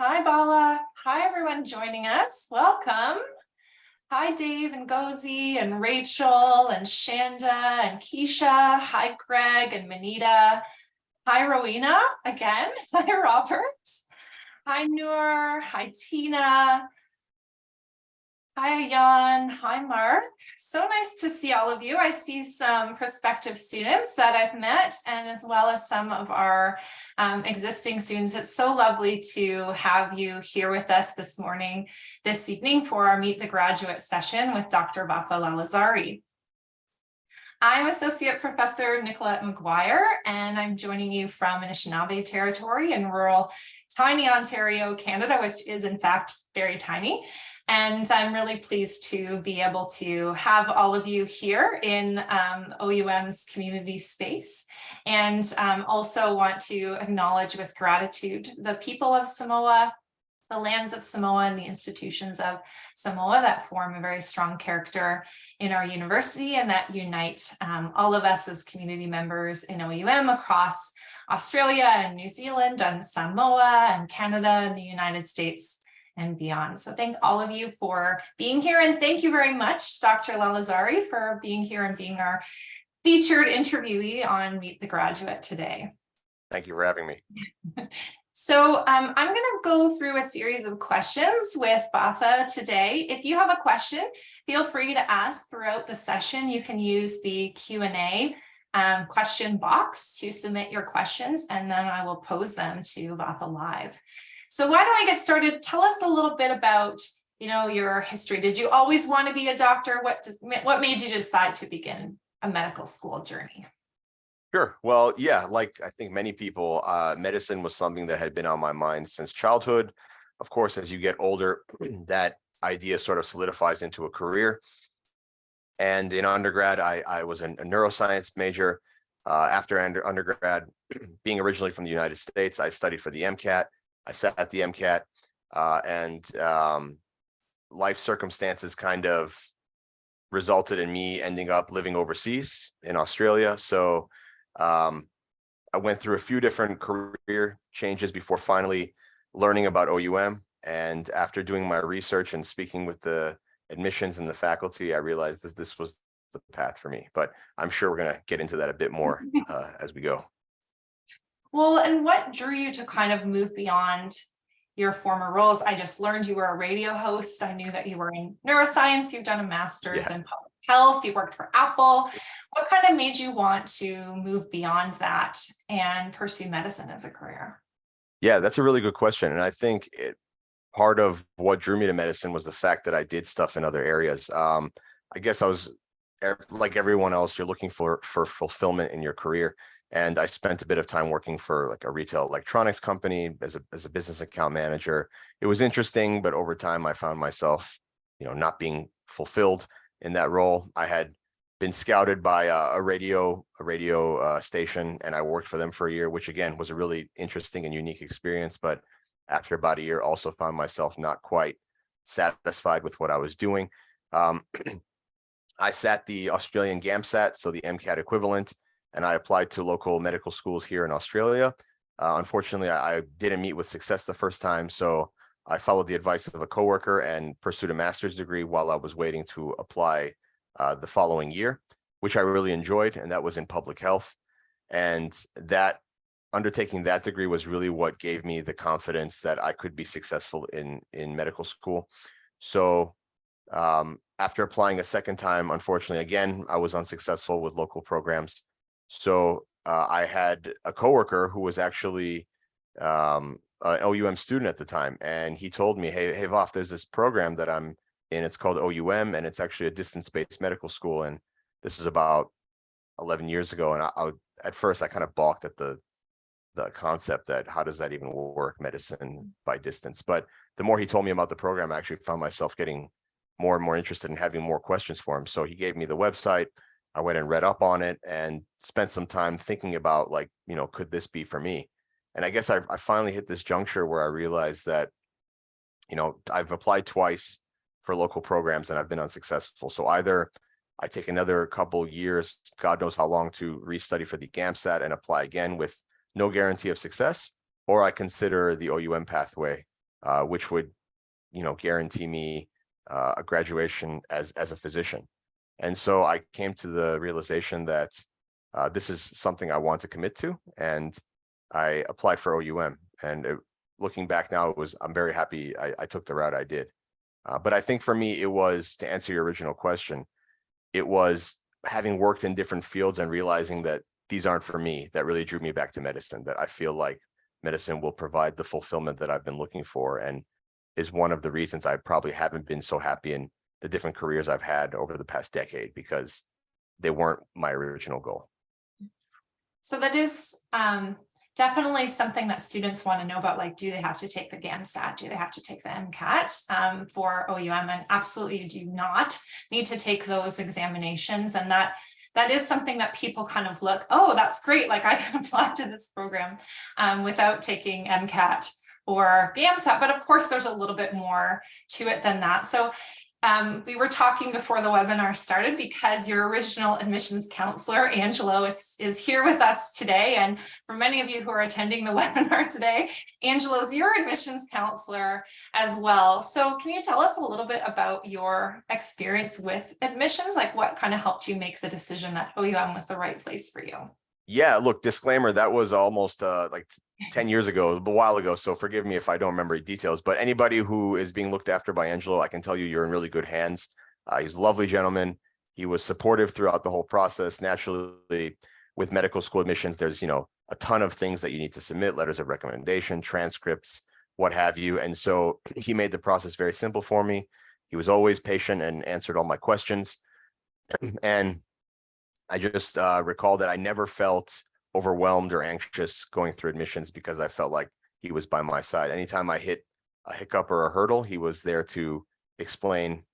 Hi, Vala. Hi, everyone joining us. Welcome. Hi, Dave and Gozi and Rachel and Shanda and Keisha. Hi, Greg and Manita. Hi, Rowena again. Hi, Robert. Hi, Noor. Hi, Tina. Hi, Jan. Hi, Mark. So nice to see all of you. I see some prospective students that I've met, and as well as some of our existing students. It's so lovely to have you here with us this evening for our Meet the Graduate session with Dr. Vala Lalehzari. I'm Associate Professor Nicolette McGuire, and I'm joining you from Anishinaabe territory in rural, tiny Ontario, Canada, which is in fact very tiny. And I'm really pleased to be able to have all of you here in OUM's community space, and also want to acknowledge with gratitude the people of Samoa, the lands of Samoa, and the institutions of Samoa that form a very strong character in our university and that unite all of us as community members in OUM across Australia and New Zealand and Samoa and Canada and the United States and beyond. So thank all of you for being here, and thank you very much, Dr. Lalehzari, for being here and being our featured interviewee on Meet the Graduate today. Thank you for having me. So I'm going to go through a series of questions with Vala today. If you have a question, feel free to ask throughout the session. You can use the Q&A question box to submit your questions, and then I will pose them to Vala live. So why don't I get started? Tell us a little bit about, your history. Did you always want to be a doctor? What made you decide to begin a medical school journey? Sure. Well, yeah, like I think many people, medicine was something that had been on my mind since childhood. Of course, as you get older, that idea sort of solidifies into a career. And in undergrad, I was a neuroscience major. After undergrad, being originally from the United States, I studied for the MCAT. I sat the MCAT, and life circumstances kind of resulted in me ending up living overseas in Australia. So I went through a few different career changes before finally learning about OUM. And after doing my research and speaking with the admissions and the faculty, I realized this was the path for me. But I'm sure we're going to get into that a bit more as we go. Well, and what drew you to kind of move beyond your former roles? I just learned you were a radio host. I knew that you were in neuroscience. You've done a master's in public health. You worked for Apple. What kind of made you want to move beyond that and pursue medicine as a career? Yeah, that's a really good question. And I think part of what drew me to medicine was the fact that I did stuff in other areas. I guess I was like everyone else, you're looking for fulfillment in your career. And I spent a bit of time working for like a retail electronics company as a business account manager. It was interesting, but over time I found myself, not being fulfilled in that role. I had been scouted by a radio station, and I worked for them for a year, which again was a really interesting and unique experience. But after about a year, also found myself not quite satisfied with what I was doing. I sat the Australian GAMSAT, so the MCAT equivalent, and I applied to local medical schools here in Australia. Unfortunately, I didn't meet with success the first time, so I followed the advice of a coworker and pursued a master's degree while I was waiting to apply the following year, which I really enjoyed, and that was in public health. And that undertaking that degree was really what gave me the confidence that I could be successful in medical school. So after applying a second time, unfortunately, again, I was unsuccessful with local programs. So I had a coworker who was actually an OUM student at the time, and he told me, hey, Vof, there's this program that I'm in. It's called OUM, and it's actually a distance-based medical school. And this is about 11 years ago. And at first, I kind of balked at the concept that how does that even work, medicine by distance? But the more he told me about the program, I actually found myself getting more and more interested in having more questions for him. So he gave me the website. I went and read up on it and spent some time thinking about could this be for me? And I guess I finally hit this juncture where I realized that, I've applied twice for local programs and I've been unsuccessful. So either I take another couple years, God knows how long, to restudy for the GAMSAT and apply again with no guarantee of success, or I consider the OUM pathway which would, guarantee me a graduation as a physician. And so I came to the realization that this is something I want to commit to, and I applied for OUM. And looking back now, I'm very happy I took the route I did. But I think for me, it was, to answer your original question, it was having worked in different fields and realizing that these aren't for me that really drew me back to medicine, that I feel like medicine will provide the fulfillment that I've been looking for, and is one of the reasons I probably haven't been so happy in the different careers I've had over the past decade, because they weren't my original goal. So that is definitely something that students want to know about, like, do they have to take the GAMSAT? Do they have to take the MCAT for OUM? And absolutely, you do not need to take those examinations. And that is something that people kind of look, oh, that's great, like I can apply to this program without taking MCAT or GAMSAT. But of course, there's a little bit more to it than that. So we were talking before the webinar started, because your original admissions counselor, Angelo, is here with us today. And for many of you who are attending the webinar today, Angelo's your admissions counselor as well. So can you tell us a little bit about your experience with admissions? Like, what kind of helped you make the decision that OUM was the right place for you? Yeah, look, disclaimer, that was almost like 10 years ago, a while ago. So forgive me if I don't remember details, but anybody who is being looked after by Angelo, I can tell you, you're in really good hands. He's a lovely gentleman. He was supportive throughout the whole process. Naturally, with medical school admissions, there's, a ton of things that you need to submit, letters of recommendation, transcripts, what have you. And so he made the process very simple for me. He was always patient and answered all my questions. And I just recall that I never felt overwhelmed or anxious going through admissions, because I felt like he was by my side. Anytime I hit a hiccup or a hurdle, he was there to explain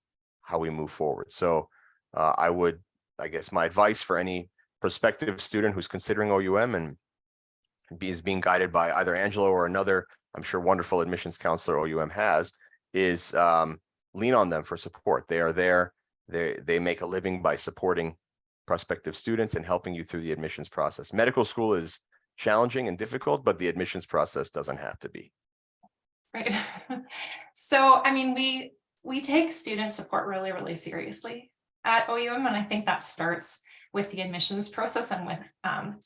how we move forward. So I guess my advice for any prospective student who's considering OUM and is being guided by either Angelo or another, I'm sure, wonderful admissions counselor OUM has, is lean on them for support. They are there. They make a living by supporting prospective students and helping you through the admissions process. Medical school is challenging and difficult, but the admissions process doesn't have to be. Right. So, I mean, we take student support really, really seriously at OUM, and I think that starts with the admissions process and with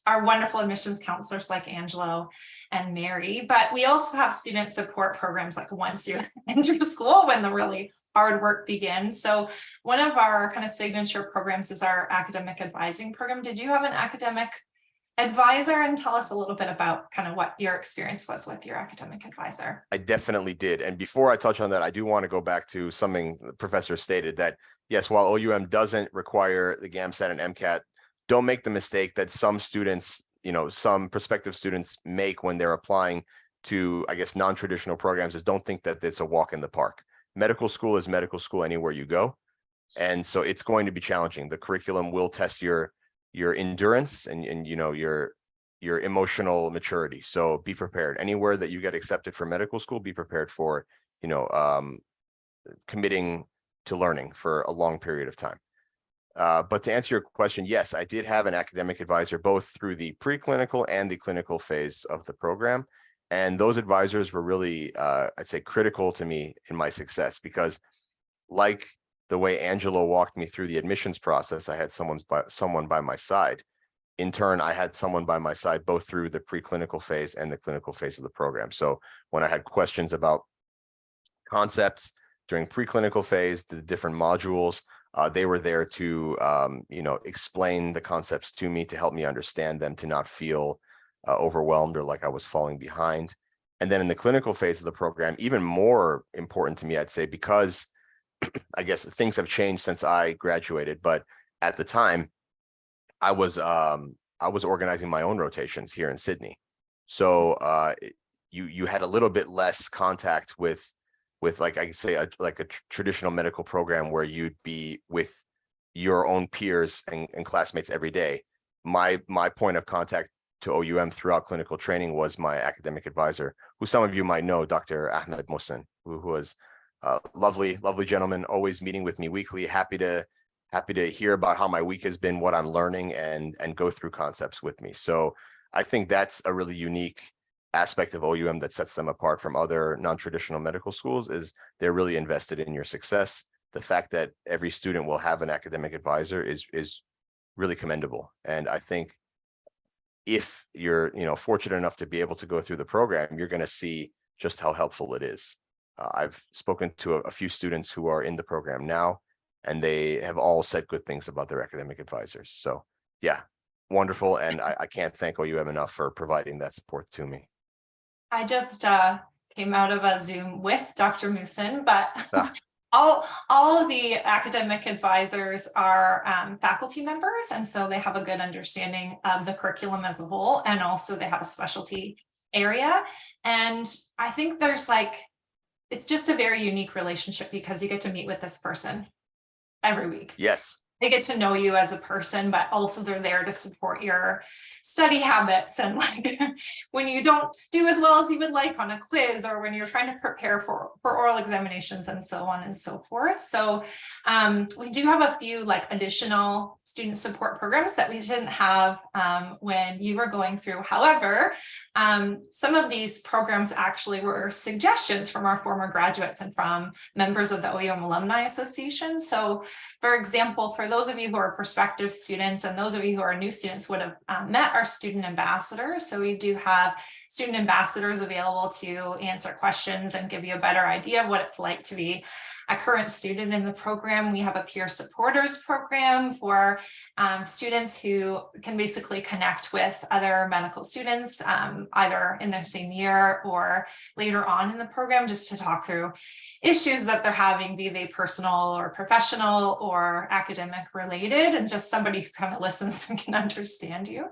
our wonderful admissions counselors like Angelo and Mary. But we also have student support programs, like once you enter school, when the really hard work begins. So one of our kind of signature programs is our academic advising program. Did you have an academic advisor? And tell us a little bit about kind of what your experience was with your academic advisor. I definitely did. And before I touch on that, I do want to go back to something the professor stated, that yes, while OUM doesn't require the GAMSAT and MCAT, don't make the mistake that some students, some prospective students make when they're applying to, I guess, non-traditional programs, is don't think that it's a walk in the park. Medical school is medical school anywhere you go. And so it's going to be challenging. The curriculum will test your endurance and your emotional maturity. So be prepared. Anywhere that you get accepted for medical school, be prepared for, committing to learning for a long period of time. But to answer your question, yes, I did have an academic advisor, both through the preclinical and the clinical phase of the program. And those advisors were really, I'd say, critical to me in my success, because like the way Angelo walked me through the admissions process, I had someone by my side. In turn, I had someone by my side both through the preclinical phase and the clinical phase of the program. So when I had questions about concepts during preclinical phase, the different modules, they were there to, explain the concepts to me, to help me understand them, to not feel overwhelmed or like I was falling behind. And then in the clinical phase of the program, even more important to me, I'd say, because I guess things have changed since I graduated, but at the time I was organizing my own rotations here in Sydney. So you had a little bit less contact with like I could say a traditional medical program where you'd be with your own peers and classmates every day. My point of contact to OUM throughout clinical training was my academic advisor, who some of you might know, Dr. Ahmed Mohsen, who was a lovely gentleman, always meeting with me weekly, happy to hear about how my week has been, what I'm learning, and go through concepts with me. So I think that's a really unique aspect of OUM that sets them apart from other non-traditional medical schools is they're really invested in your success. The fact that every student will have an academic advisor is really commendable. And I think if you're, fortunate enough to be able to go through the program, you're going to see just how helpful it is. I've spoken to a few students who are in the program now, and they have all said good things about their academic advisors. So yeah, wonderful. And I can't thank OUM enough for providing that support to me. I just came out of a Zoom with Dr. Moosen, but Ah. all of the academic advisors are faculty members, and so they have a good understanding of the curriculum as a whole, and also they have a specialty area. And I think it's just a very unique relationship because you get to meet with this person every week. Yes. They get to know you as a person, but also they're there to support your study habits. And when you don't do as well as you would like on a quiz, or when you're trying to prepare for oral examinations and so on and so forth. So we do have a few additional student support programs that we didn't have when you were going through. However, some of these programs actually were suggestions from our former graduates and from members of the OUM Alumni Association. So for example, for those of you who are prospective students and those of you who are new students would have met our student ambassadors. So we do have student ambassadors available to answer questions and give you a better idea of what it's like to be a current student in the program. We have a peer supporters program for students who can basically connect with other medical students, either in their same year or later on in the program, just to talk through issues that they're having, be they personal or professional or academic related, and just somebody who kind of listens and can understand you.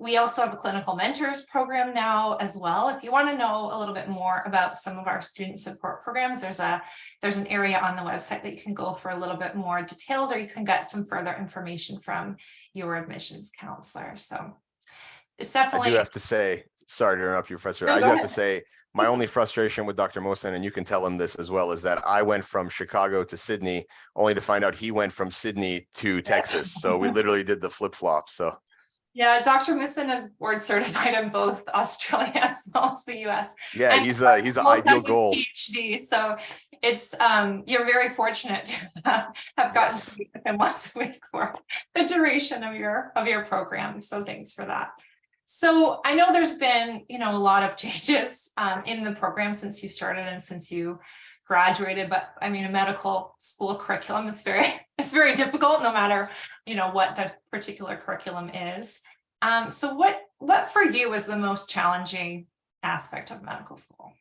We also have a clinical mentors program now as well. If you want to know a little bit more about some of our student support programs, there's an area on the website that you can go for a little bit more details, or you can get some further information from your admissions counselor. So it's definitely— I do have to say, sorry to interrupt you, Professor. No, I go do have ahead. to say, my only frustration with Dr. Mosen, and you can tell him this as well, is that I went from Chicago to Sydney, only to find out he went from Sydney to Texas. So we literally did the flip-flop. So Yeah, Dr. Moosen is board certified in both Australia as well as the US. yeah, And he's an almost ideal has his goal. PhD. So it's you're very fortunate to have gotten to meet with him once a week for the duration of your program. So thanks for that. So I know there's been, a lot of changes in the program since you started and since you graduated, but I mean, a medical school curriculum is it's very difficult, no matter, what the particular curriculum is. So what for you is the most challenging aspect of medical school?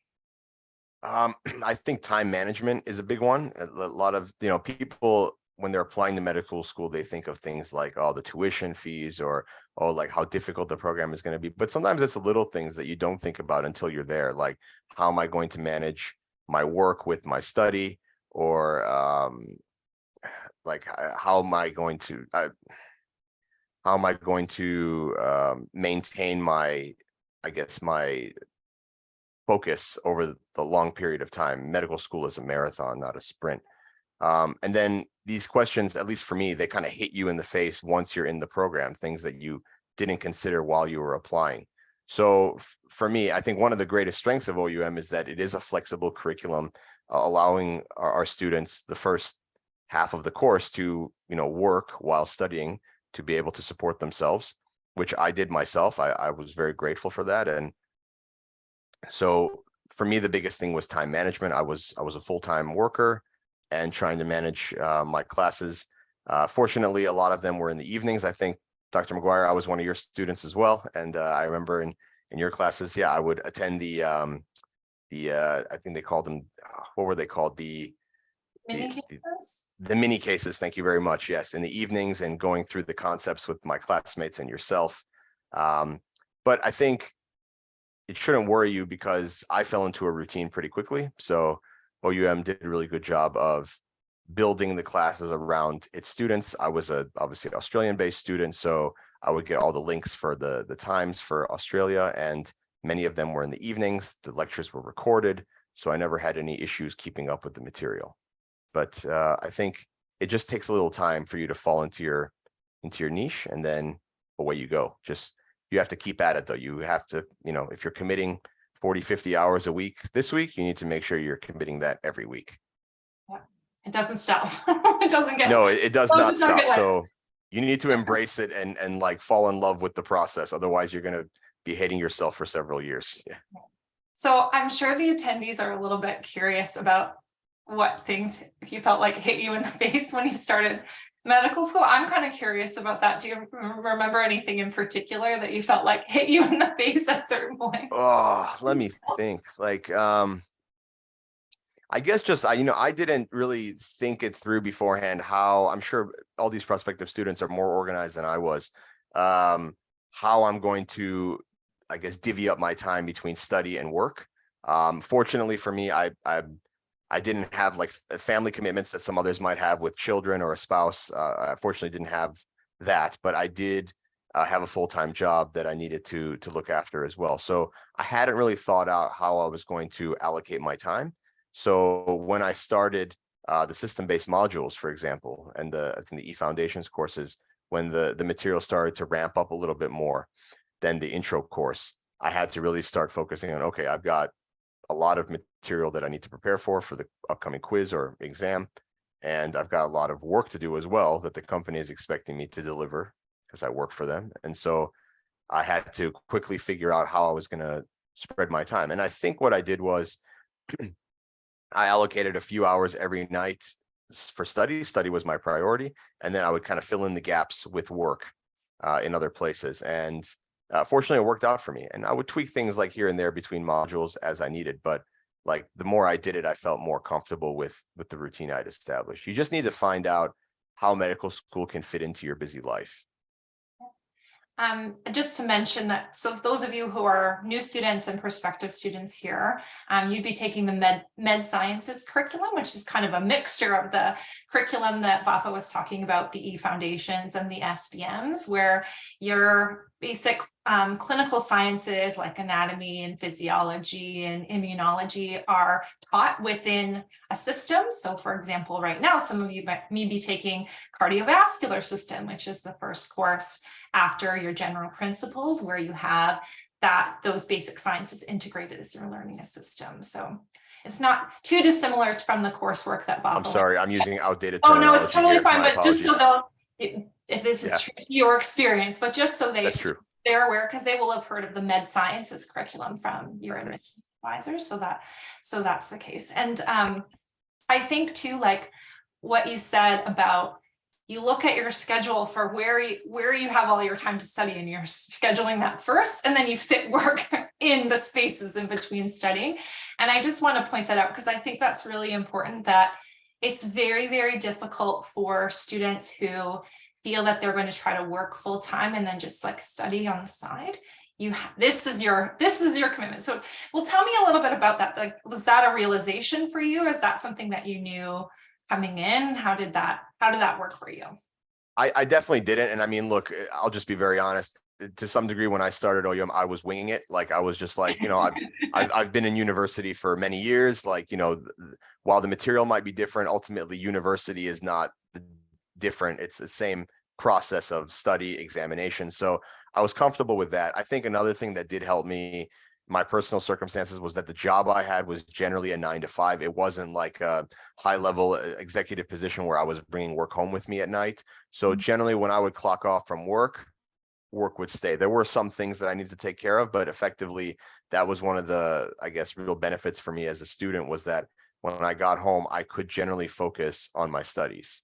I think time management is a big one. A lot of, people, when they're applying to medical school, they think of things like, oh, the tuition fees, or, oh, like how difficult the program is going to be. But sometimes it's the little things that you don't think about until you're there. Like, how am I going to manage my work with my study? Or how am I going to maintain my focus over the long period of time? Medical school is a marathon, not a sprint. And then these questions, at least for me, they kind of hit you in the face once you're in the program, things that you didn't consider while you were applying. So for me, I think one of the greatest strengths of OUM is that it is a flexible curriculum, allowing our students the first half of the course to, work while studying, to be able to support themselves, which I did myself. I was very grateful for that. And so for me, the biggest thing was time management. I was a full-time worker and trying to manage my classes. Fortunately, a lot of them were in the evenings. I think, Dr. McGuire, I was one of your students as well. And I remember in your classes, I would attend I think they called them, what were they called? Mini cases? The mini cases. Thank you very much. Yes, in the evenings, and going through the concepts with my classmates and yourself. But I think it shouldn't worry you, because I fell into a routine pretty quickly. So OUM did a really good job of building the classes around its students. I was obviously an Australian-based student, so I would get all the links for the times for Australia, and many of them were in the evenings. The lectures were recorded, so I never had any issues keeping up with the material. But I think it just takes a little time for you to fall into your niche, and then away you go. Just you have to keep at it though. You have to, if you're committing 40, 50 hours a week this week, you need to make sure you're committing that every week. Yeah. It doesn't stop. It doesn't get. No, it does not stop. Like, so you need to embrace it and like fall in love with the process. Otherwise, you're going to be hating yourself for several years. Yeah. So I'm sure the attendees are a little bit curious about what things you felt like hit you in the face when you started medical school. I'm kind of curious about that. Do you remember anything in particular that you felt like hit you in the face at certain points? Oh, let me think. Like, I guess just, I didn't really think it through beforehand how, I'm sure all these prospective students are more organized than I was, how I'm going to, I guess, divvy up my time between study and work. Fortunately for me, I didn't have like family commitments that some others might have with children or a spouse. I fortunately didn't have that, but I did have a full-time job that I needed to look after as well. So I hadn't really thought out how I was going to allocate my time. So when I started the system-based modules, for example, and the eFoundations courses, when the material started to ramp up a little bit more than the intro course, I had to really start focusing on, okay, I've got a lot of material that I need to prepare for the upcoming quiz or exam. And I've got a lot of work to do as well that the company is expecting me to deliver because I work for them. And so I had to quickly figure out how I was going to spread my time. And I think what I did was I allocated a few hours every night for study. Study was my priority. And then I would kind of fill in the gaps with work in other places. And fortunately, it worked out for me. And I would tweak things like here and there between modules as I needed. But like the more I did it, I felt more comfortable with the routine I'd established. You just need to find out how medical school can fit into your busy life. Just to mention that, so those of you who are new students and prospective students here, you'd be taking the med sciences curriculum, which is kind of a mixture of the curriculum that Vafa was talking about, the eFoundations and the SBMs, where your basic clinical sciences like anatomy and physiology and immunology are taught within a system. So for example, right now, some of you may be taking cardiovascular system, which is the first course after your general principles, where you have those basic sciences integrated as you're learning a system. So it's not too dissimilar from the coursework that Bob. I'm sorry, I'm using outdated terminology. Oh terminology. no, it's totally here. fine. My But apologies. just so if this is true, your experience, but just so That's true. they're aware, because they will have heard of the med sciences curriculum from your admissions advisor. So that's the case. And I think too, like what you said about, you look at your schedule for where you have all your time to study, and you're scheduling that first, and then you fit work in the spaces in between studying. And I just want to point that out because I think that's really important, that it's very, very difficult for students who feel that they're going to try to work full time and then just like study on the side. This is your commitment. So well, tell me a little bit about that. Like, was that a realization for you? Is that something that you knew coming in? How did that work for you? I definitely didn't. And I mean, look, I'll just be very honest. To some degree, when I started OUM, I was winging it. Like I was just like, I've been in university for many years. Like, while the material might be different, ultimately university is not different. It's the same process of study, examination. So I was comfortable with that. I think another thing that did help me, my personal circumstances, was that the job I had was generally a 9 to 5. It wasn't like a high level executive position where I was bringing work home with me at night. So generally when I would clock off from work would stay. There were some things that I needed to take care of, but effectively that was one of the, I guess, real benefits for me as a student, was that when I got home, I could generally focus on my studies.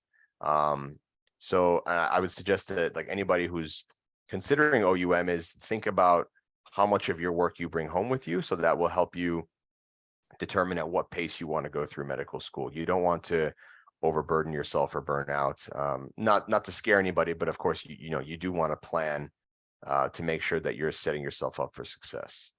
So I would suggest that like anybody who's considering OUM is think about how much of your work you bring home with you. So that will help you determine at what pace you want to go through medical school. You don't want to overburden yourself or burn out. Not to scare anybody, but of course, you do want to plan to make sure that you're setting yourself up for success.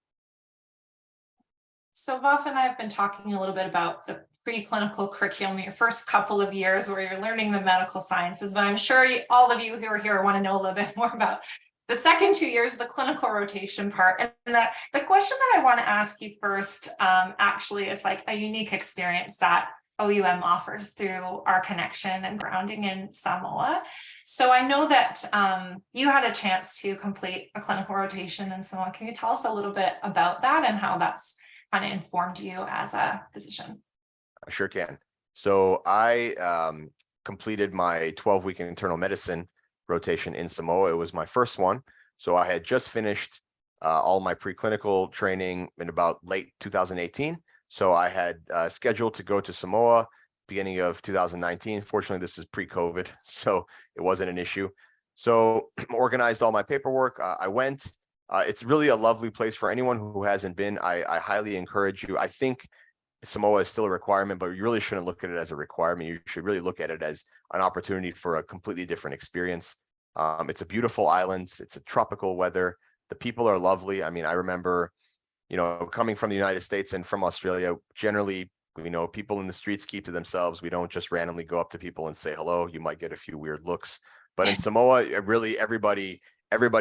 So Vaf and I have been talking a little bit about the preclinical curriculum, your first couple of years where you're learning the medical sciences, but I'm sure all of you who are here want to know a little bit more about the second 2 years, the clinical rotation part. And the question that I want to ask you first actually is like a unique experience that OUM offers through our connection and grounding in Samoa. So I know that you had a chance to complete a clinical rotation in Samoa. Can you tell us a little bit about that and how that's kind of informed you as a physician? I sure can. So I completed my 12-week internal medicine rotation in Samoa. It was my first one. So I had just finished all my preclinical training in about late 2018. So I had scheduled to go to Samoa beginning of 2019. Fortunately, this is pre-COVID, so it wasn't an issue. So organized all my paperwork. I went. It's really a lovely place for anyone who hasn't been. I highly encourage you. I think Samoa is still a requirement, but you really shouldn't look at it as a requirement. You should really look at it as an opportunity for a completely different experience. It's a beautiful island. It's a tropical weather. The people are lovely. I mean, I remember, coming from the United States and from Australia, generally, people in the streets keep to themselves. We don't just randomly go up to people and say hello. You might get a few weird looks. But in Samoa, really everybody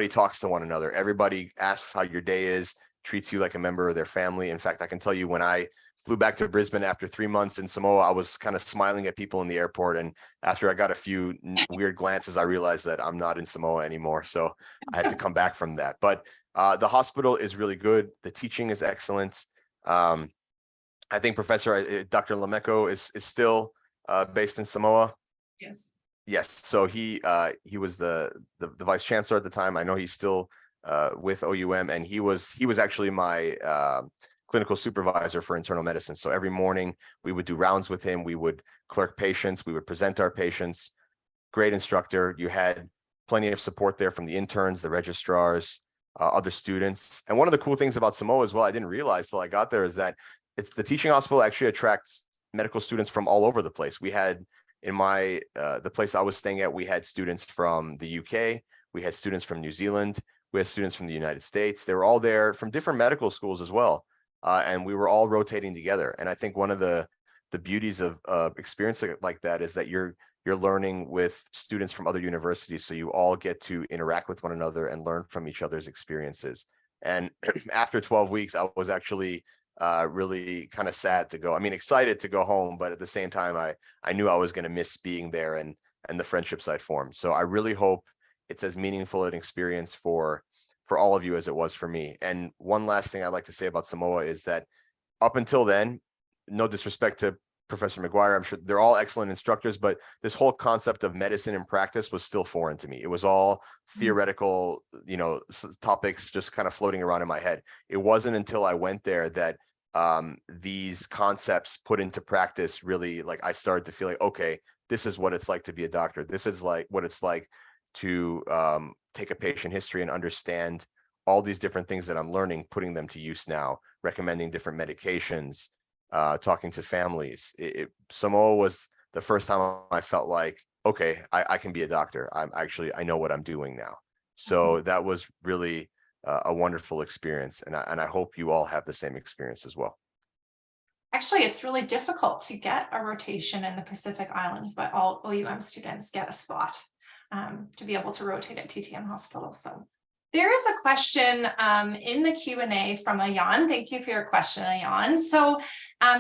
talks to one another. Everybody asks how your day is, treats you like a member of their family. In fact, I can tell you when I flew back to Brisbane after 3 months in Samoa, I was kind of smiling at people in the airport. And after I got a few weird glances, I realized that I'm not in Samoa anymore. So I had to come back from that. But the hospital is really good. The teaching is excellent. I think Dr. Lameko is still based in Samoa. Yes. Yes. So he was the vice chancellor at the time. I know he's still with OUM, and he was actually my clinical supervisor for internal medicine. So every morning we would do rounds with him. We would clerk patients. We would present our patients. Great instructor. You had plenty of support there from the interns, the registrars, other students. And one of the cool things about Samoa as well, I didn't realize till I got there, is that the teaching hospital actually attracts medical students from all over the place. We had in the place I was staying at, we had students from the UK. We had students from New Zealand. We had students from the United States. They were all there from different medical schools as well. And we were all rotating together. And I think one of the beauties of experience like that is that you're learning with students from other universities. So you all get to interact with one another and learn from each other's experiences. And after 12 weeks, I was actually really kind of sad to go. I mean, excited to go home, but at the same time, I knew I was going to miss being there and the friendships I'd formed. So I really hope it's as meaningful an experience for all of you as it was for me. And one last thing I'd like to say about Samoa is that up until then, no disrespect to Professor McGuire, I'm sure they're all excellent instructors, but this whole concept of medicine and practice was still foreign to me. It was all theoretical, topics just kind of floating around in my head. It wasn't until I went there that these concepts put into practice really, like, I started to feel like, okay, this is what it's like to be a doctor. This is like what it's like to take a patient history and understand all these different things that I'm learning, putting them to use now, recommending different medications, talking to families. Samoa was the first time I felt like, okay, I can be a doctor. I know what I'm doing now. So that was really a wonderful experience. And I hope you all have the same experience as well. Actually, it's really difficult to get a rotation in the Pacific Islands, but all OUM students get a spot to be able to rotate at TTM Hospital. So there is a question in the Q&A from Ayan. Thank you for your question, Ayan. So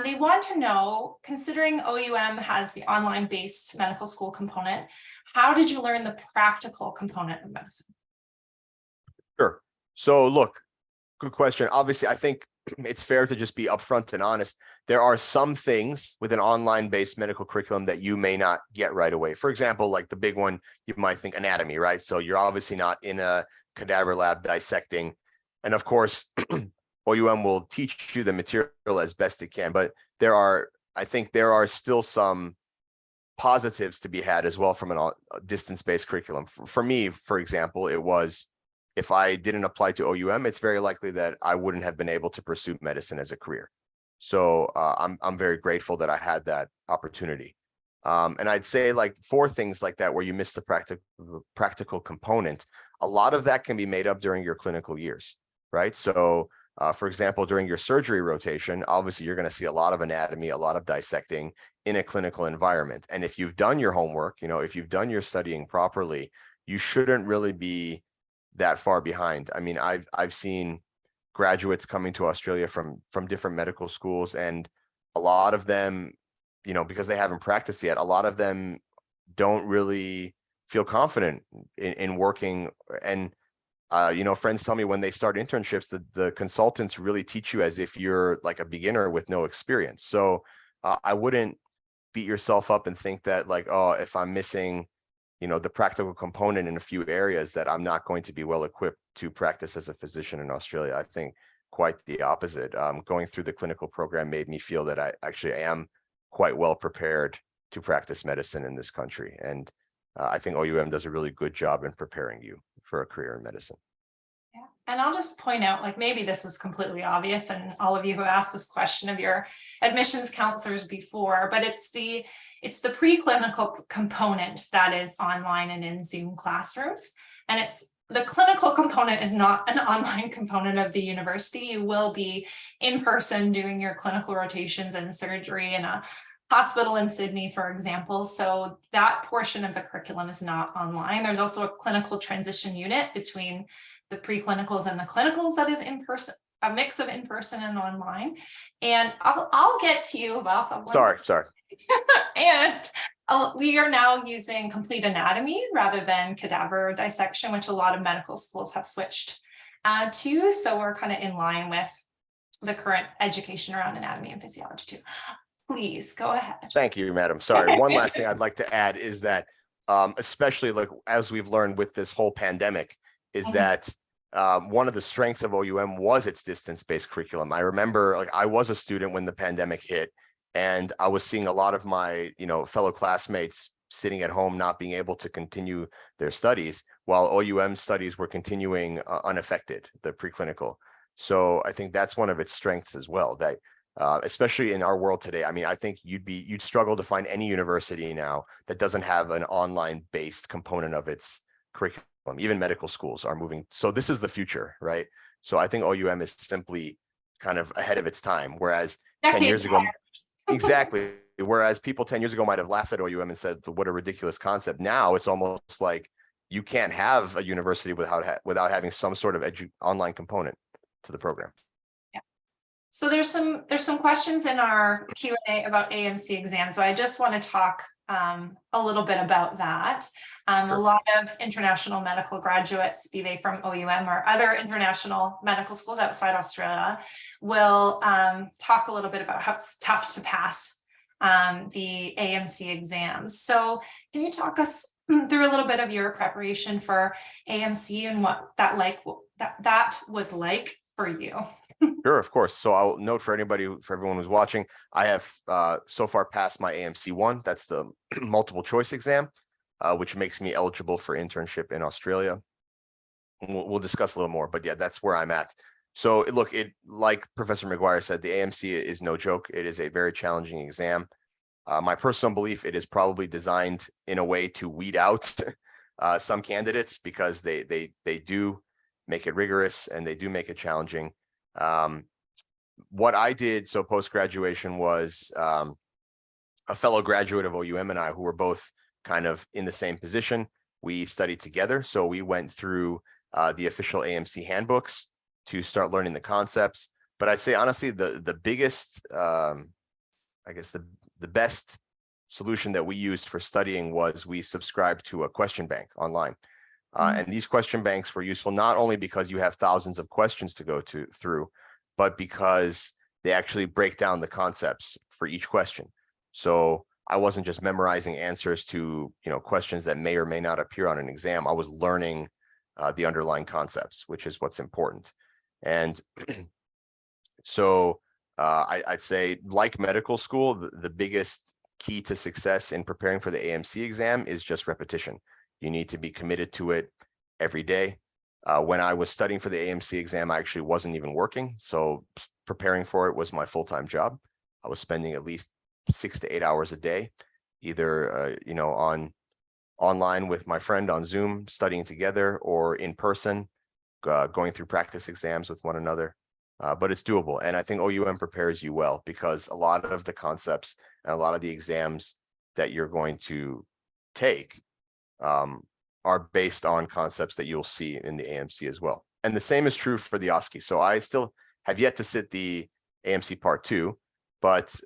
they want to know, considering OUM has the online-based medical school component, how did you learn the practical component of medicine? Sure. So look, good question. Obviously, I think it's fair to just be upfront and honest. There are some things with an online-based medical curriculum that you may not get right away. For example, like the big one, you might think anatomy, right? So you're obviously not in a cadaver lab dissecting. And of course, OUM will teach you the material as best it can. But I think there are still some positives to be had as well from a distance-based curriculum. For me, for example, it was, if I didn't apply to OUM, it's very likely that I wouldn't have been able to pursue medicine as a career. So I'm very grateful that I had that opportunity. And I'd say, like, for things like that, where you miss the practical component, a lot of that can be made up during your clinical years, right? So for example, during your surgery rotation, obviously you're going to see a lot of anatomy, a lot of dissecting in a clinical environment. And if you've done your homework, if you've done your studying properly, you shouldn't really be that far behind. I mean, I've seen graduates coming to Australia from different medical schools, and a lot of them, because they haven't practiced yet, a lot of them don't really feel confident in working. And friends tell me when they start internships that the consultants really teach you as if you're like a beginner with no experience. So I wouldn't beat yourself up and think that like, oh, if I'm missing, the practical component in a few areas, that I'm not going to be well equipped to practice as a physician in Australia. I think quite the opposite. Going through the clinical program made me feel that I actually am quite well prepared to practice medicine in this country. And I think OUM does a really good job in preparing you for a career in medicine. Yeah. And I'll just point out, like, maybe this is completely obvious, and all of you who asked this question of your admissions counselors before, but it's the preclinical component that is online and in Zoom classrooms. And it's the clinical component is not an online component of the university. You will be in person doing your clinical rotations and surgery in a hospital in Sydney, for example. So that portion of the curriculum is not online. There's also a clinical transition unit between the preclinicals and the clinicals that is in person, a mix of in person and online. And I'll get to you about the Sorry. And we are now using complete anatomy rather than cadaver dissection, which a lot of medical schools have switched to. So we're kind of in line with the current education around anatomy and physiology too. Please go ahead. Thank you, madam. Sorry. One last thing I'd like to add is that, especially like as we've learned with this whole pandemic, is that one of the strengths of OUM was its distance-based curriculum. I remember, like, I was a student when the pandemic hit, and I was seeing a lot of my, fellow classmates sitting at home, not being able to continue their studies, while OUM studies were continuing unaffected, the preclinical. So I think that's one of its strengths as well, that especially in our world today. I mean, I think you'd struggle to find any university now that doesn't have an online based component of its curriculum. Even medical schools are moving. So this is the future, right? So I think OUM is simply kind of ahead of its time. Whereas 10 years ago, exactly. Whereas people 10 years ago might have laughed at OUM and said, what a ridiculous concept. Now it's almost like you can't have a university without having some sort of online component to the program. So there's some questions in our Q&A about AMC exams, but I just want to talk a little bit about that. Sure. A lot of international medical graduates, be they from OUM or other international medical schools outside Australia, will talk a little bit about how it's tough to pass the AMC exams. So can you talk us through a little bit of your preparation for AMC and what that was like for you? Sure, of course. So I'll note for everyone who's watching, I have so far passed my AMC 1. That's the multiple choice exam, which makes me eligible for internship in Australia. We'll discuss a little more, but yeah, that's where I'm at. So look, like Professor McGuire said, the AMC is no joke. It is a very challenging exam. My personal belief, it is probably designed in a way to weed out some candidates, because they do make it rigorous and they do make it challenging. What I did, so post-graduation, was a fellow graduate of OUM and I, who were both kind of in the same position. We studied together. So we went through the official AMC handbooks to start learning the concepts. But I'd say, honestly, the biggest, I guess the best solution that we used for studying was we subscribed to a question bank online. And these question banks were useful not only because you have thousands of questions to go through, but because they actually break down the concepts for each question. So I wasn't just memorizing answers to questions that may or may not appear on an exam. I was learning the underlying concepts, which is what's important. And so I'd say, like medical school, the biggest key to success in preparing for the AMC exam is just repetition. You need to be committed to it every day. When I was studying for the AMC exam, I actually wasn't even working. So preparing for it was my full-time job. I was spending at least 6 to 8 hours a day, either online with my friend on Zoom, studying together, or in person, going through practice exams with one another. But it's doable. And I think OUM prepares you well, because a lot of the concepts and a lot of the exams that you're going to take are based on concepts that you'll see in the AMC as well. And the same is true for the OSCE. So I still have yet to sit the AMC Part 2, but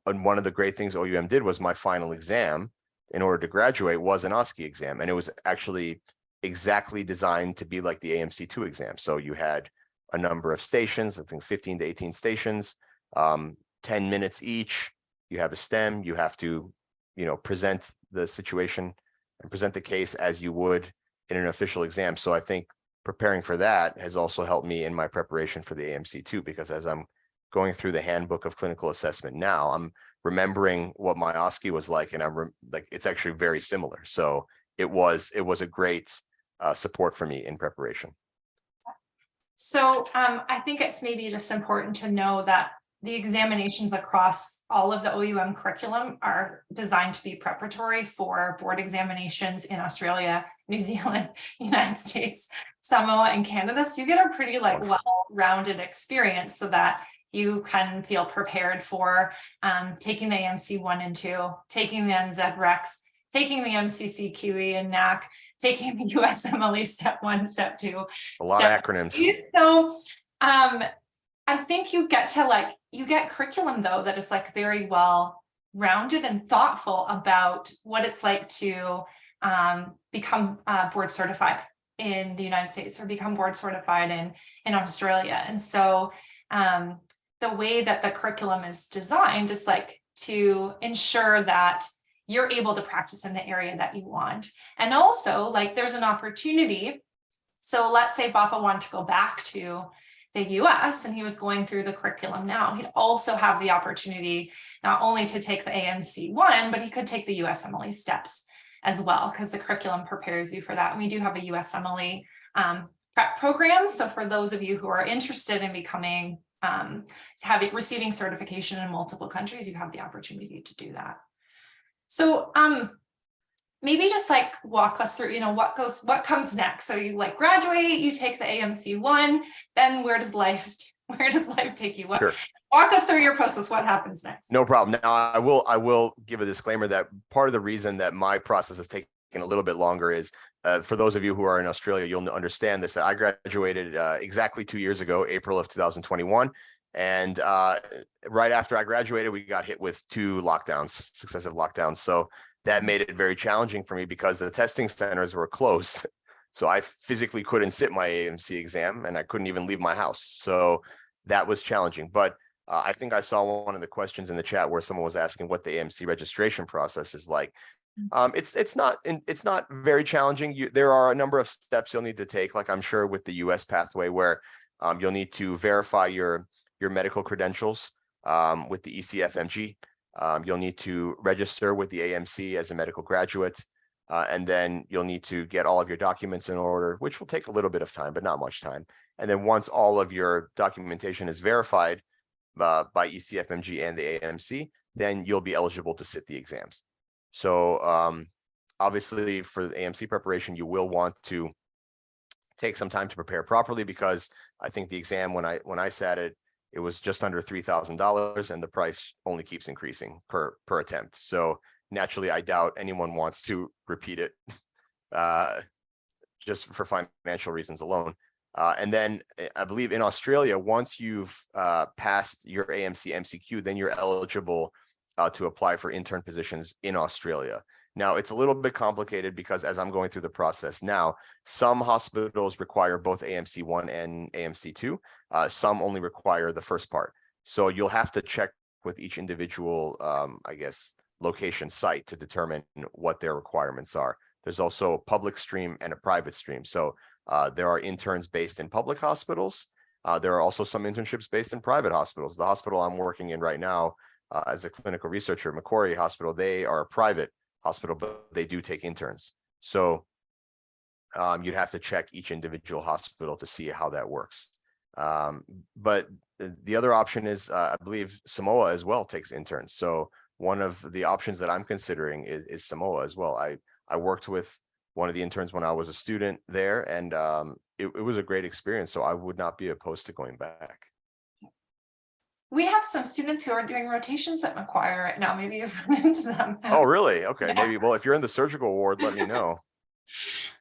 and one of the great things OUM did was my final exam in order to graduate was an OSCE exam. And it was actually exactly designed to be like the AMC2 exam. So you had a number of stations, I think 15 to 18 stations, 10 minutes each. You have a STEM, you have to, present the situation and present the case as you would in an official exam. So I think preparing for that has also helped me in my preparation for the AMC2, because as I'm going through the handbook of clinical assessment now, I'm remembering what my OSCE was like, and like it's actually very similar. So it was a great support for me in preparation. So I think it's maybe just important to know that the examinations across all of the OUM curriculum are designed to be preparatory for board examinations in Australia, New Zealand, United States, Samoa, and Canada. So you get a pretty well-rounded experience so that you can feel prepared for taking the AMC 1 and 2, taking the NZREX, taking the MCCQE and NAC, taking the USMLE step 1, step 2. A lot of acronyms. So I think you get curriculum though that is like very well rounded and thoughtful about what it's like to become board certified in the United States or become board certified in Australia. And so the way that the curriculum is designed is like to ensure that you're able to practice in the area that you want. And also like there's an opportunity. So let's say Bafa wanted to go back to the US and he was going through the curriculum now, he'd also have the opportunity not only to take the AMC 1, but he could take the USMLE steps as well, because the curriculum prepares you for that. And we do have a USMLE prep program. So for those of you who are interested in becoming, receiving certification in multiple countries, you have the opportunity to do that. So maybe just like walk us through, what comes next. So you like graduate, you take the AMC 1, then where does life take you? Sure. Walk us through your process. What happens next? No problem. Now I will give a disclaimer that part of the reason that my process has taken a little bit longer is for those of you who are in Australia, you'll understand this, that I graduated exactly 2 years ago, April of 2021. And right after I graduated, we got hit with 2 lockdowns, successive lockdowns. So that made it very challenging for me because the testing centers were closed. So I physically couldn't sit my AMC exam and I couldn't even leave my house. So that was challenging. But I think I saw one of the questions in the chat where someone was asking what the AMC registration process is like. It's not very challenging. There are a number of steps you'll need to take, like I'm sure with the US pathway, where you'll need to verify your medical credentials with the ECFMG. You'll need to register with the AMC as a medical graduate, and then you'll need to get all of your documents in order, which will take a little bit of time, but not much time. And then once all of your documentation is verified by ECFMG and the AMC, then you'll be eligible to sit the exams. So obviously for the AMC preparation, you will want to take some time to prepare properly, because I think the exam, when I sat it, it was just under $3,000, and the price only keeps increasing per attempt. So naturally, I doubt anyone wants to repeat it just for financial reasons alone. And then I believe in Australia, once you've passed your AMC MCQ, then you're eligible to apply for intern positions in Australia. Now, it's a little bit complicated because as I'm going through the process now, some hospitals require both AMC 1 and AMC 2. Some only require the first part. So you'll have to check with each individual, location site to determine what their requirements are. There's also a public stream and a private stream. So there are interns based in public hospitals. There are also some internships based in private hospitals. The hospital I'm working in right now as a clinical researcher, Macquarie Hospital, they are a private hospital, but they do take interns. So you'd have to check each individual hospital to see how that works. But the other option is, I believe Samoa as well takes interns. So one of the options that I'm considering is Samoa as well. I worked with one of the interns when I was a student there, and it was a great experience. So I would not be opposed to going back. We have some students who are doing rotations at Macquarie right now. Maybe you've run into them. Oh, really? Okay. Yeah. Maybe. Well, if you're in the surgical ward, let me know.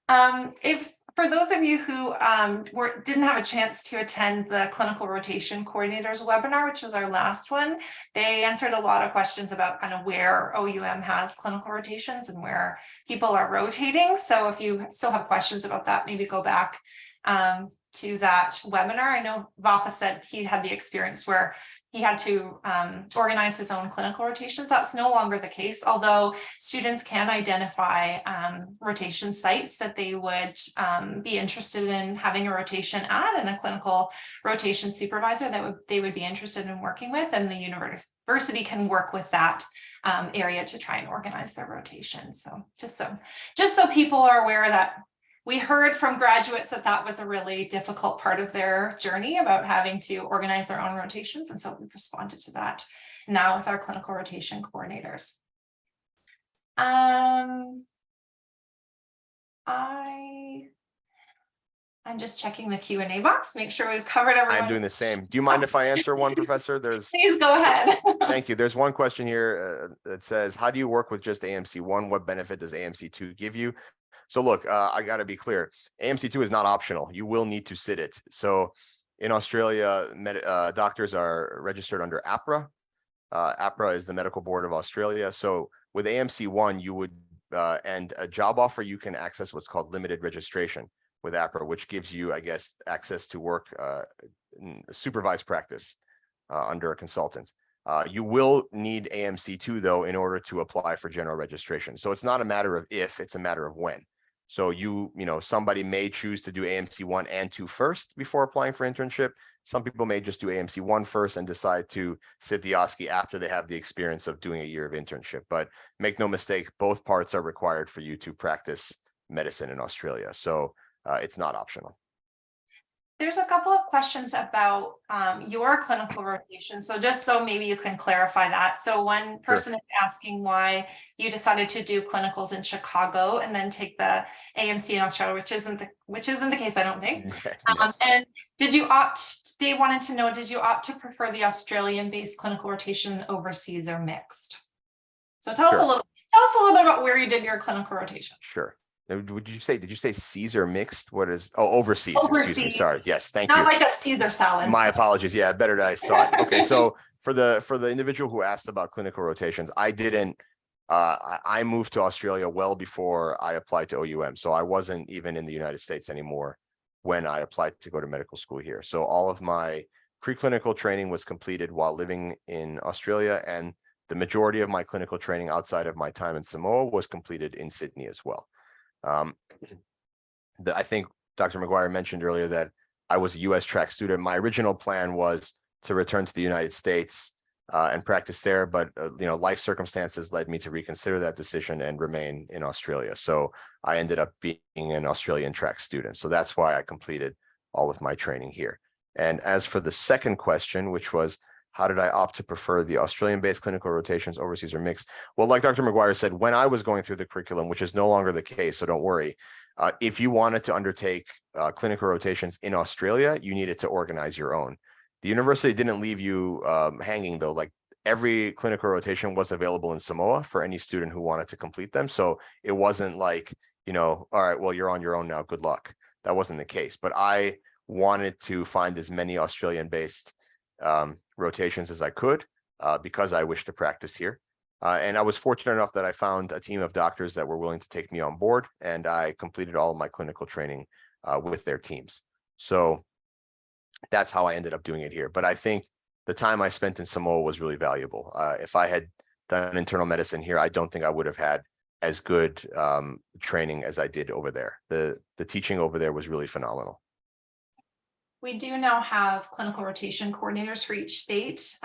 If for those of you who didn't have a chance to attend the clinical rotation coordinators webinar, which was our last one, they answered a lot of questions about kind of where OUM has clinical rotations and where people are rotating. So if you still have questions about that, maybe go back to that webinar. I know Vafa said he had the experience where he had to organize his own clinical rotations. That's no longer the case, although students can identify rotation sites that they would be interested in having a rotation at, and a clinical rotation supervisor that they would be interested in working with, and the university can work with that area to try and organize their rotation. So just so people are aware that we heard from graduates that that was a really difficult part of their journey about having to organize their own rotations. And so we've responded to that now with our clinical rotation coordinators. I'm just checking the Q&A box, make sure we've covered everyone. I'm doing the same. Do you mind if I answer one, Professor? Please go ahead. Thank you. There's one question here that says, how do you work with just AMC1? What benefit does AMC2 give you? So look, I got to be clear. AMC2 is not optional. You will need to sit it. So in Australia, doctors are registered under APRA. APRA is the Medical Board of Australia. So with AMC1, you would, and a job offer, you can access what's called limited registration with APRA, which gives you, I guess, access to work supervised practice under a consultant. You will need AMC2 though in order to apply for general registration. So it's not a matter of if, it's a matter of when. So somebody may choose to do AMC1 and 2 first before applying for internship. Some people may just do AMC1 first and decide to sit the OSCE after they have the experience of doing a year of internship. But make no mistake, both parts are required for you to practice medicine in Australia. So it's not optional. There's a couple of questions about your clinical rotation. So just so maybe you can clarify that. So one person is asking why you decided to do clinicals in Chicago and then take the AMC in Australia, which isn't the case, I don't think. No. And Dave wanted to know, did you opt to prefer the Australian-based clinical rotation overseas or mixed? So tell us a little bit about where you did your clinical rotation. Sure. Did you say Caesar mixed? What is, overseas. Excuse me. Sorry. Yes, thank you. Not like a Caesar salad. My apologies. Yeah, better that I saw it. Okay, so for the individual who asked about clinical rotations, I didn't. I moved to Australia well before I applied to OUM, so I wasn't even in the United States anymore when I applied to go to medical school here. So all of my preclinical training was completed while living in Australia, and the majority of my clinical training outside of my time in Samoa was completed in Sydney as well. I think Dr. McGuire mentioned earlier that I was a US track student. My original plan was to return to the United States and practice there, but life circumstances led me to reconsider that decision and remain in Australia. So I ended up being an Australian track student. So that's why I completed all of my training here. And as for the second question, which was, how did I opt to prefer the Australian-based clinical rotations overseas or mixed? Well, like Dr. McGuire said, when I was going through the curriculum, which is no longer the case, so don't worry, if you wanted to undertake clinical rotations in Australia, you needed to organize your own. The university didn't leave you hanging though. Like every clinical rotation was available in Samoa for any student who wanted to complete them. So it wasn't like, all right, well, you're on your own now, good luck. That wasn't the case. But I wanted to find as many Australian-based rotations as I could because I wish to practice here. And I was fortunate enough that I found a team of doctors that were willing to take me on board, and I completed all of my clinical training with their teams. So that's how I ended up doing it here. But I think the time I spent in Samoa was really valuable. If I had done internal medicine here, I don't think I would have had as good training as I did over there. The teaching over there was really phenomenal. We do now have clinical rotation coordinators for each state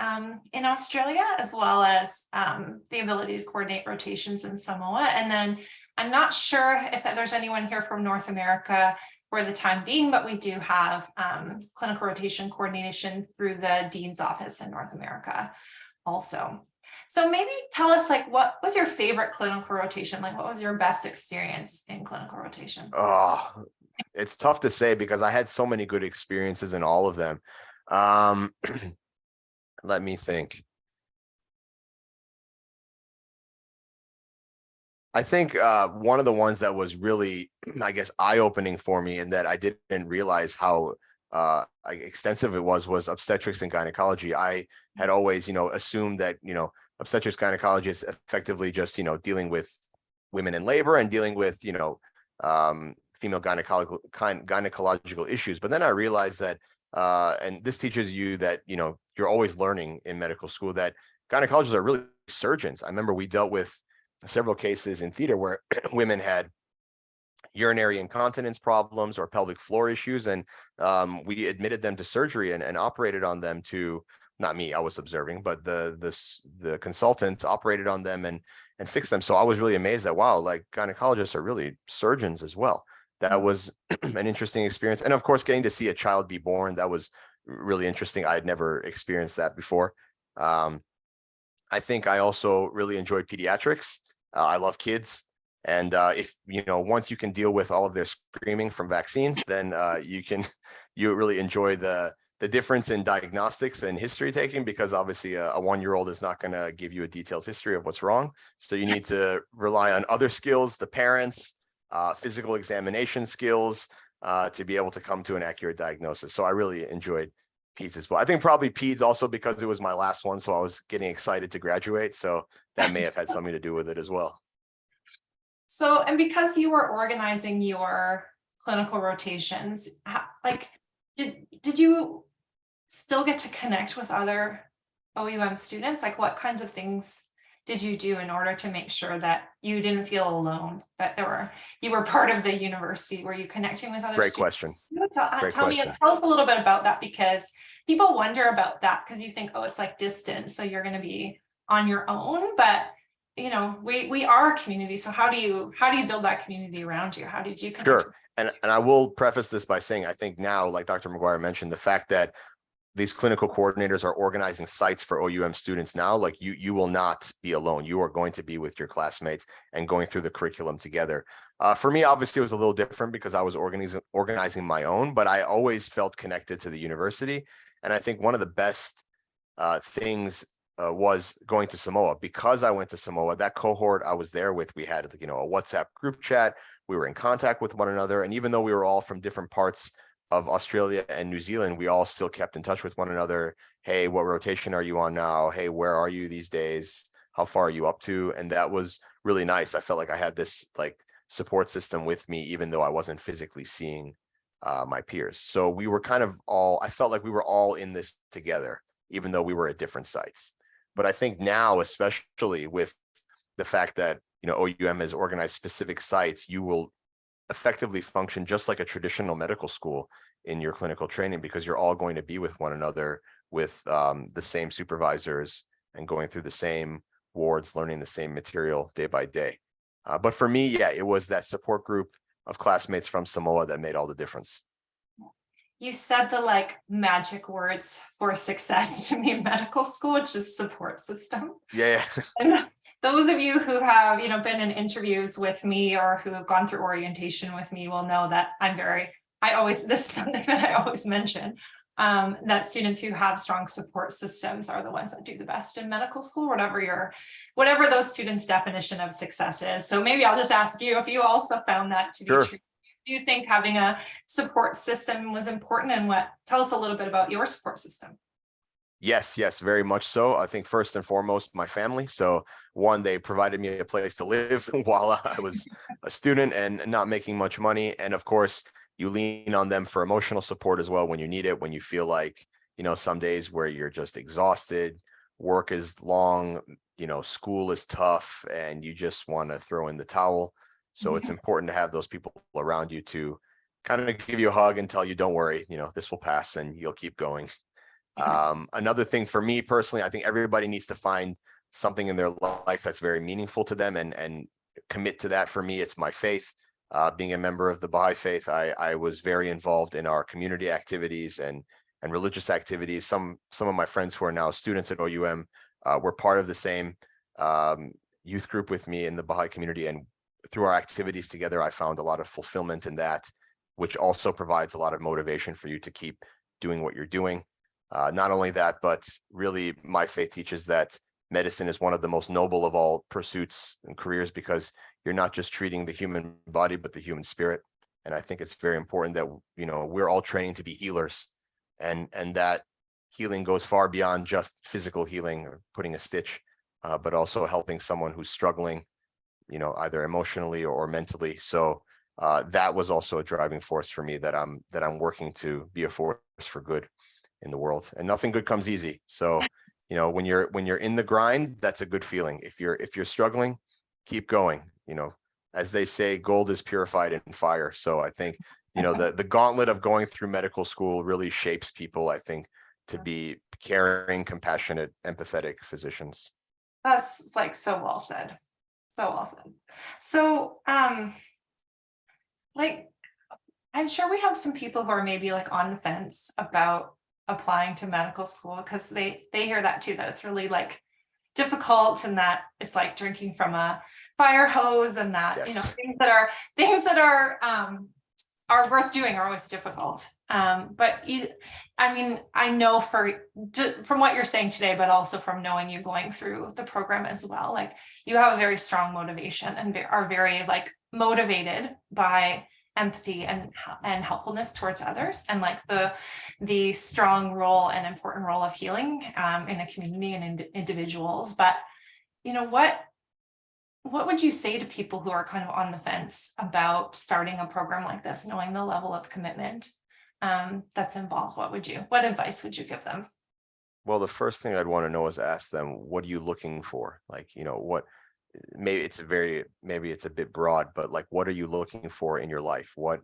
in Australia, as well as the ability to coordinate rotations in Samoa. And then I'm not sure if there's anyone here from North America for the time being, but we do have clinical rotation coordination through the Dean's office in North America also. So maybe tell us, what was your favorite clinical rotation? What was your best experience in clinical rotations? Oh, it's tough to say because I had so many good experiences in all of them. Let me think. I think one of the ones that was really, I guess, eye-opening for me, and that I didn't realize how extensive it was obstetrics and gynecology. I had always, assumed that, obstetrics gynecology is effectively just, dealing with women in labor and dealing with, female gynecological issues. But then I realized that, and this teaches you that, you're always learning in medical school, that gynecologists are really surgeons. I remember we dealt with several cases in theater where women had urinary incontinence problems or pelvic floor issues, and we admitted them to surgery and operated on them to, not me, I was observing, but the consultants operated on them and fixed them. So I was really amazed that, wow, like gynecologists are really surgeons as well. That was an interesting experience. And of course, getting to see a child be born, that was really interesting. I had never experienced that before. I think I also really enjoyed pediatrics. I love kids. And if, once you can deal with all of their screaming from vaccines, then you really enjoy the difference in diagnostics and history taking, because obviously a 1-year-old is not going to give you a detailed history of what's wrong. So you need to rely on other skills, the parents, physical examination skills, to be able to come to an accurate diagnosis. So I really enjoyed peds as well. I think probably peds also because it was my last one, so I was getting excited to graduate. So that may have had something to do with it as well. So, and because you were organizing your clinical rotations, did you still get to connect with other OUM students? Like, what kinds of things did you do in order to make sure that you didn't feel alone, that you were part of the university? Were you connecting with other Great students? question. Tell us a little bit about that, because people wonder about that, because you think, oh, it's like distance, so you're going to be on your own, but we are a community. So how do you build that community around you? How did you connect? Sure. And I will preface this by saying, I think now, like Dr. McGuire mentioned, the fact that these clinical coordinators are organizing sites for OUM students now, like you will not be alone. You are going to be with your classmates and going through the curriculum together. For me, obviously, it was a little different because I was organizing my own, but I always felt connected to the university. And I think one of the best things was going to Samoa. Because I went to Samoa, that cohort I was there with, we had, a WhatsApp group chat. We were in contact with one another. And even though we were all from different parts of Australia and New Zealand, we all still kept in touch with one another. Hey, what rotation are you on now? Hey, where are you these days? How far are you up to? And that was really nice. I felt like I had this support system with me, even though I wasn't physically seeing my peers. So we were I felt like we were all in this together, even though we were at different sites. But I think now, especially with the fact that, OUM has organized specific sites, you will effectively function just like a traditional medical school in your clinical training, because you're all going to be with one another, with the same supervisors, and going through the same wards, learning the same material day by day. But for me, yeah, it was that support group of classmates from Samoa that made all the difference. You said the magic words for success to me in medical school, which is support system. Yeah. And those of you who have, been in interviews with me or who have gone through orientation with me will know that this is something that I always mention, that students who have strong support systems are the ones that do the best in medical school, whatever those students' definition of success is. So maybe I'll just ask you if you also found that to be true. Do you think having a support system was important, and tell us a little bit about your support system? Yes, very much so. I think first and foremost, my family. So one, they provided me a place to live while I was a student and not making much money. And of course, you lean on them for emotional support as well when you need it, when you feel like, some days where you're just exhausted, work is long, school is tough, and you just want to throw in the towel. So it's important to have those people around you to kind of give you a hug and tell you, don't worry, this will pass and you'll keep going. Another thing for me personally, I think everybody needs to find something in their life that's very meaningful to them and commit to that. For me, it's my faith. Being a member of the Baha'i faith, I was very involved in our community activities and religious activities. Some of my friends who are now students at OUM were part of the same youth group with me in the Baha'i community, and through our activities together, I found a lot of fulfillment in that, which also provides a lot of motivation for you to keep doing what you're doing. Not only that, but really my faith teaches that medicine is one of the most noble of all pursuits and careers, because you're not just treating the human body, but the human spirit. And I think it's very important that, we're all training to be healers, and that healing goes far beyond just physical healing or putting a stitch, but also helping someone who's struggling, either emotionally or mentally. So that was also a driving force for me, that I'm working to be a force for good in the world. And nothing good comes easy. So, when you're in the grind, that's a good feeling. If you're struggling, keep going. As they say, gold is purified in fire. So I think, the gauntlet of going through medical school really shapes people, I think, to be caring, compassionate, empathetic physicians. That's like so well said. So well said. So, like, I'm sure we have some people who are maybe like on the fence about applying to medical school, because they hear that too, that it's really like difficult, and that it's like drinking from a fire hose, and that, Yes. things that are worth doing are always difficult. But I know from what you're saying today, but also from knowing you going through the program as well, like you have a very strong motivation and are very like motivated by empathy and helpfulness towards others, and like the strong role and important role of healing in a community and in individuals. But what would you say to people who are kind of on the fence about starting a program like this, knowing the level of commitment that's involved? What advice would you give them? Well, the first thing I'd want to know is ask them, what are you looking for? Like, maybe it's a bit broad, but like, what are you looking for in your life? What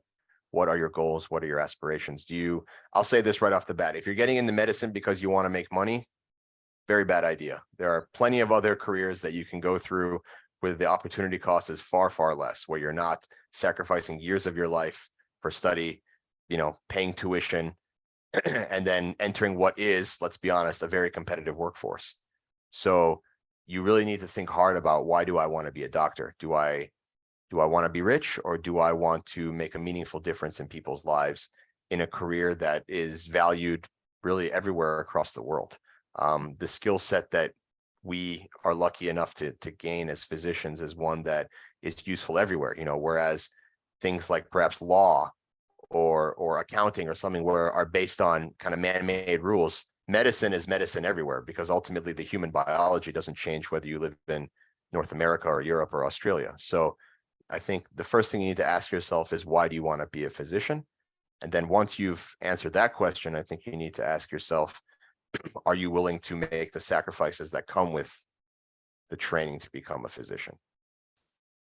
are your goals? What are your aspirations? I'll say this right off the bat. If you're getting into medicine because you want to make money, very bad idea. There are plenty of other careers that you can go through where the opportunity cost is far, far less, where you're not sacrificing years of your life for study, paying tuition, and then entering what is, let's be honest, a very competitive workforce. So you really need to think hard about, why do I want to be a doctor? Do I want to be rich, or do I want to make a meaningful difference in people's lives in a career that is valued really everywhere across the world? The skill set that we are lucky enough to gain as physicians is one that is useful everywhere, whereas things like perhaps law or accounting or something where are based on kind of man-made rules. Medicine is medicine everywhere, because ultimately the human biology doesn't change whether you live in North America or Europe or Australia. So I think the first thing you need to ask yourself is, why do you want to be a physician? And then once you've answered that question, I think you need to ask yourself, are you willing to make the sacrifices that come with the training to become a physician?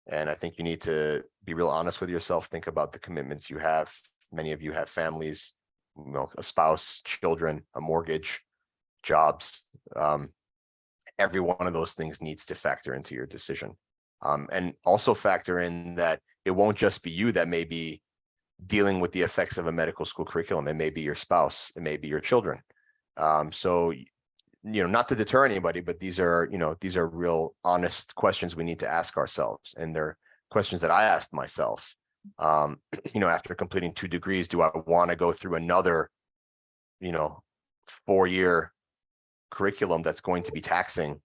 And I think you need to be real honest with yourself. Think about the commitments you have. Many of you have families, a spouse, children, a mortgage, jobs. Every one of those things needs to factor into your decision. And also factor in that it won't just be you that may be dealing with the effects of a medical school curriculum. It may be your spouse, it may be your children. So, not to deter anybody, but these are real honest questions we need to ask ourselves. And they're questions that I asked myself. After completing 2 degrees, do I want to go through another, 4-year curriculum that's going to be taxing,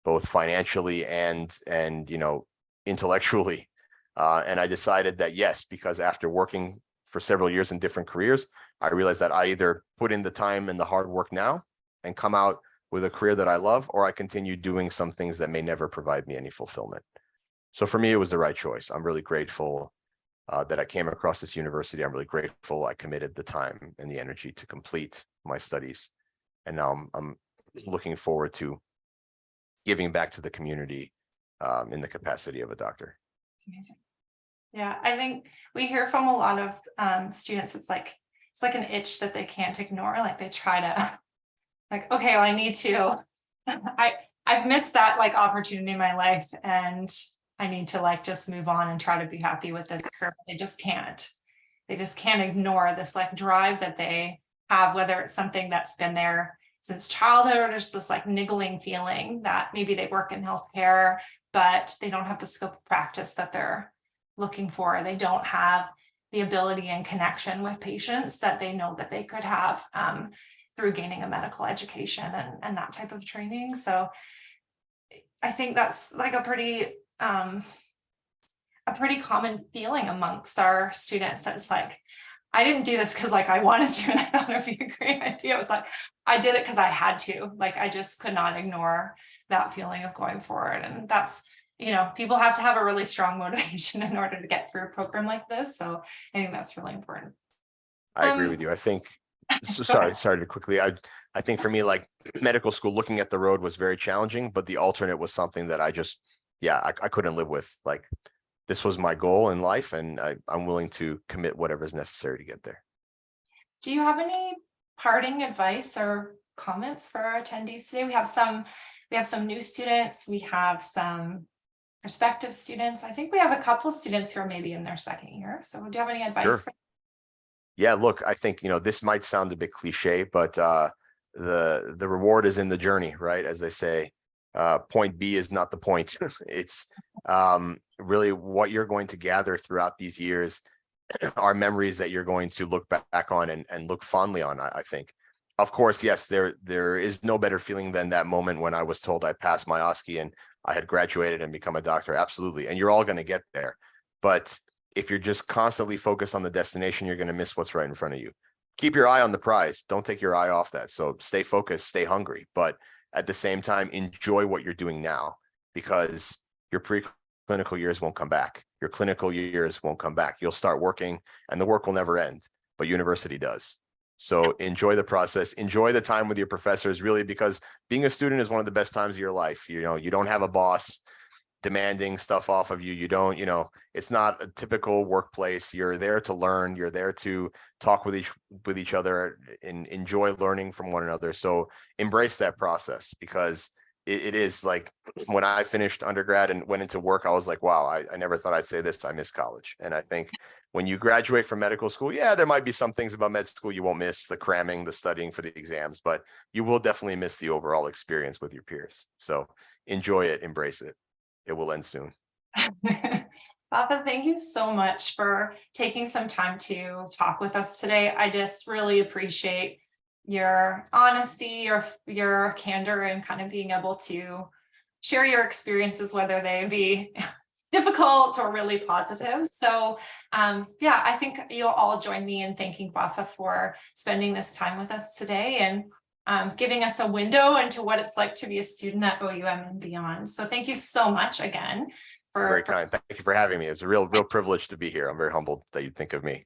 both financially and intellectually? And I decided that yes, because after working for several years in different careers, I realized that I either put in the time and the hard work now and come out with a career that I love, or I continue doing some things that may never provide me any fulfillment. So for me, it was the right choice. I'm really grateful that I came across this university. I'm really grateful I committed the time and the energy to complete my studies. And now I'm looking forward to giving back to the community in the capacity of a doctor. It's amazing. Yeah, I think we hear from a lot of students, it's like an itch that they can't ignore. Like they try to, like, okay, well, I need to, I've missed that like opportunity in my life, and I need to like just move on and try to be happy with this curve. They just can't ignore this like drive that they have, whether it's something that's been there since childhood, or just this like niggling feeling that maybe they work in healthcare, but they don't have the scope of practice that they're looking for. They don't have the ability and connection with patients that they know that they could have through gaining a medical education and that type of training. So I think that's like a pretty a pretty common feeling amongst our students that it's like, I didn't do this because like I wanted to and I thought it'd be a great idea. It was like, I did it because I had to, like, I just could not ignore that feeling of going forward. And that's, people have to have a really strong motivation in order to get through a program like this. So I think that's really important. I agree with you. I think, so sorry to quickly. I think for me, like medical school, looking at the road was very challenging, but the alternate was something that I just, I couldn't live with. Like, this was my goal in life, and I'm willing to commit whatever is necessary to get there. Do you have any parting advice or comments for our attendees today? We have some new students. We have some prospective students. I think we have a couple students who are maybe in their second year. So do you have any advice? Sure. For Yeah, look, I think, this might sound a bit cliche, but the reward is in the journey, right? As they say, point B is not the point. It's really what you're going to gather throughout these years are memories that you're going to look back on and look fondly on, I think. Of course, yes, there is no better feeling than that moment when I was told I passed my OSCE and I had graduated and become a doctor. Absolutely. And you're all going to get there. But if you're just constantly focused on the destination, you're going to miss what's right in front of you. Keep your eye on the prize. Don't take your eye off that. So stay focused, stay hungry, but at the same time, enjoy what you're doing now, because your preclinical years won't come back. Your clinical years won't come back. You'll start working and the work will never end, but university does. So enjoy the process, enjoy the time with your professors, really, because being a student is one of the best times of your life. You don't have a boss demanding stuff off of you. You don't, it's not a typical workplace. You're there to learn. You're there to talk with each other and enjoy learning from one another. So embrace that process, because it is like, when I finished undergrad and went into work, I was like, wow, I never thought I'd say this. I miss college. And I think when you graduate from medical school, there might be some things about med school you won't miss, the cramming, the studying for the exams, but you will definitely miss the overall experience with your peers. So enjoy it, embrace it. It will end soon. Vala, thank you so much for taking some time to talk with us today. I just really appreciate your honesty, your candor, and kind of being able to share your experiences, whether they be difficult or really positive. So I think you'll all join me in thanking Vala for spending this time with us today and giving us a window into what it's like to be a student at OUM and beyond. So thank you so much again. Very kind. Thank you for having me. It's a real privilege to be here. I'm very humbled that you think of me.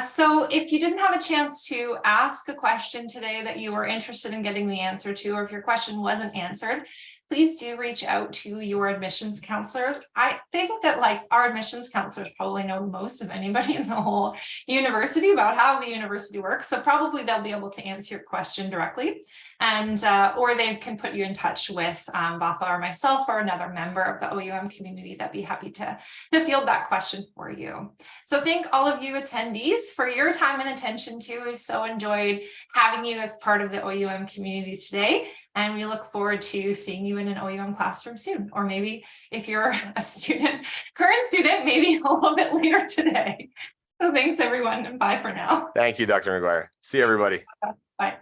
So if you didn't have a chance to ask a question today that you were interested in getting the answer to, or if your question wasn't answered, please do reach out to your admissions counselors. I think that our admissions counselors probably know most of anybody in the whole university about how the university works. So probably they'll be able to answer your question directly, and or they can put you in touch with Vala or myself or another member of the OUM community that'd be happy to field that question for you. So thank all of you attendees for your time and attention too. We've so enjoyed having you as part of the OUM community today. And we look forward to seeing you in an OUM classroom soon. Or maybe if you're a current student, maybe a little bit later today. So thanks everyone, and bye for now. Thank you, Dr. McGuire. See everybody. Bye.